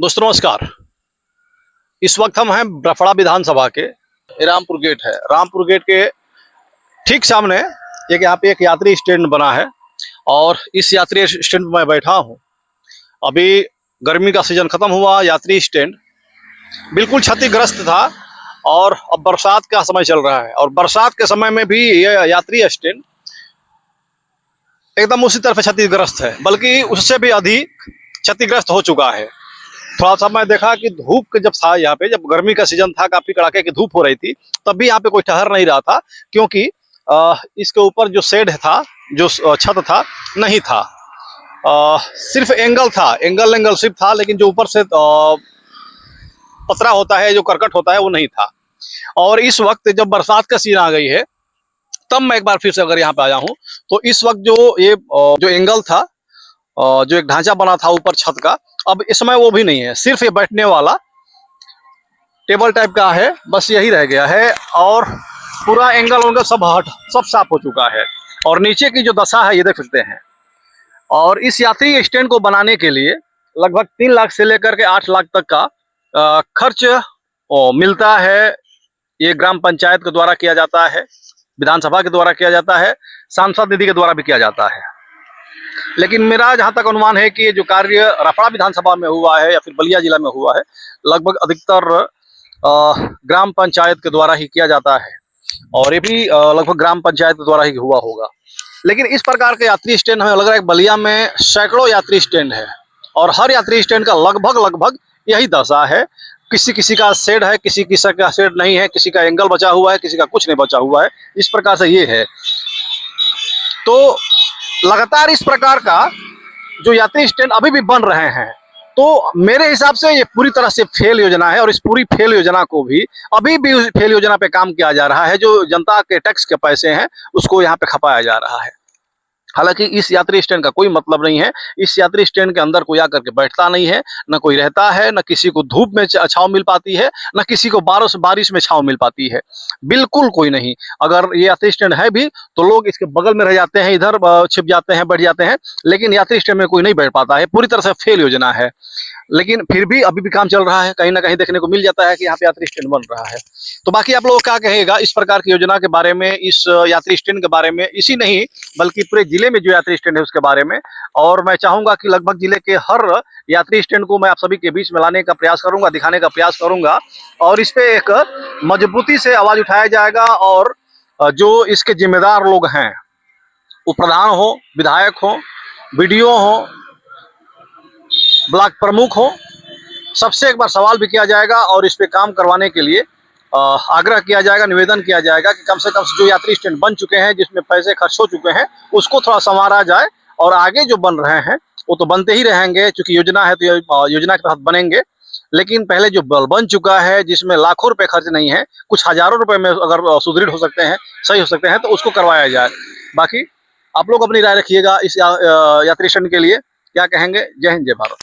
दोस्तों नमस्कार। इस वक्त हम हैं ब्रफड़ा विधानसभा के रामपुर गेट है। रामपुर गेट के ठीक सामने यहाँ पे एक यात्री स्टैंड बना है और इस यात्री स्टैंड पर मैं बैठा हूँ। अभी गर्मी का सीजन खत्म हुआ, यात्री स्टैंड बिल्कुल क्षतिग्रस्त था और अब बरसात का समय चल रहा है और बरसात के समय में भी ये यात्री स्टैंड एकदम उसी तरह क्षतिग्रस्त है, बल्कि उससे भी अधिक क्षतिग्रस्त हो चुका है। थोड़ा सा मैं देखा कि धूप के जब था यहाँ पे, जब गर्मी का सीजन था, काफी कड़ाके की धूप हो रही थी, तब भी यहाँ पे कोई ठहर नहीं रहा था, क्योंकि इसके ऊपर जो शेड था, जो छत था, नहीं था। सिर्फ एंगल था, एंगल सिर्फ था, लेकिन जो ऊपर से पतरा होता है, जो करकट होता है, वो नहीं था। और इस वक्त जब बरसात का सीजन आ गई है, तब मैं एक बार फिर से अगर यहाँ पे आया हूँ, तो इस वक्त जो एंगल था, जो एक ढांचा बना था ऊपर छत का, अब इस समय वो भी नहीं है। सिर्फ ये बैठने वाला टेबल टाइप का है, बस यही रह गया है और पूरा एंगल सब साफ हो चुका है। और नीचे की जो दशा है ये देख सकते हैं। और इस यात्री स्टैंड को बनाने के लिए लगभग 3 लाख से लेकर के 8 लाख तक का खर्च मिलता है। ये ग्राम पंचायत के द्वारा किया जाता है, विधानसभा के द्वारा किया जाता है, सांसद निधि के द्वारा भी किया जाता है। लेकिन मेरा जहां तक अनुमान है कि ये जो कार्य रफड़ा विधानसभा में हुआ है या फिर बलिया जिला में हुआ है, लगभग अधिकतर ग्राम पंचायत के द्वारा ही किया जाता है और ये भी लगभग ग्राम पंचायत के द्वारा ही हुआ होगा। लेकिन इस प्रकार के यात्री स्टैंड हमें लग रहा है बलिया में सैकड़ों यात्री स्टैंड है और हर यात्री स्टैंड का लगभग यही दशा है। किसी का शेड है, किसी का शेड नहीं है, किसी का एंगल बचा हुआ है, किसी का कुछ नहीं बचा हुआ है। इस प्रकार से ये है। तो लगातार इस प्रकार का जो यात्री स्टैंड अभी भी बन रहे हैं, तो मेरे हिसाब से ये पूरी तरह से फेल योजना है और इस पूरी फेल योजना को भी अभी भी फेल योजना पे काम किया जा रहा है। जो जनता के टैक्स के पैसे हैं उसको यहाँ पे खपाया जा रहा है। हालांकि इस यात्री स्टैंड का कोई मतलब नहीं है। इस यात्री स्टैंड के अंदर कोई आकर के बैठता नहीं है, न कोई रहता है, न किसी को धूप में छांव मिल पाती है, न किसी को बारिश में छांव मिल पाती है, बिल्कुल कोई नहीं। अगर ये यात्री स्टैंड है भी तो लोग इसके बगल में रह जाते हैं, इधर छिप जाते हैं, बैठ जाते हैं, लेकिन यात्री स्टैंड में कोई नहीं बैठ पाता है। पूरी तरह से फेल योजना है। लेकिन फिर भी अभी भी काम चल रहा है। कहीं ना कहीं देखने को मिल जाता है कि यहाँ पे यात्री स्टैंड बन रहा है। तो बाकी आप लोग क्या कहेगा इस प्रकार की योजना के बारे में, इस यात्री स्टैंड के बारे में, इसी नहीं बल्कि पूरे जिले में जो यात्री स्टैंड है उसके बारे में। और मैं चाहूंगा कि लगभग जिले के हर यात्री स्टैंड को मैं आप सभी के बीच में लाने का प्रयास करूंगा, दिखाने का प्रयास करूंगा और इस पे एक मजबूती से आवाज उठाया जाएगा। और जो इसके जिम्मेदार लोग हैं, वो प्रधान हो, विधायक हो, बीडीओ हो, ब्लॉक प्रमुख हो, सबसे एक बार सवाल भी किया जाएगा और इस पे काम करवाने के लिए आग्रह किया जाएगा, निवेदन किया जाएगा कि कम से कम जो यात्री स्टैंड बन चुके हैं, जिसमें पैसे खर्च हो चुके हैं, उसको थोड़ा संवारा जाए। और आगे जो बन रहे हैं वो तो बनते ही रहेंगे, क्योंकि योजना है तो योजना के तहत बनेंगे। लेकिन पहले जो बन चुका है, जिसमें लाखों रुपए खर्च नहीं है, कुछ हजारों रुपए में अगर सुदृढ़ हो सकते हैं, सही हो सकते हैं, तो उसको करवाया जाए। बाकी आप लोग अपनी राय रखिएगा इस यात्री स्टैंड के लिए। क्या कहेंगे? जय हिंद, जय भारत।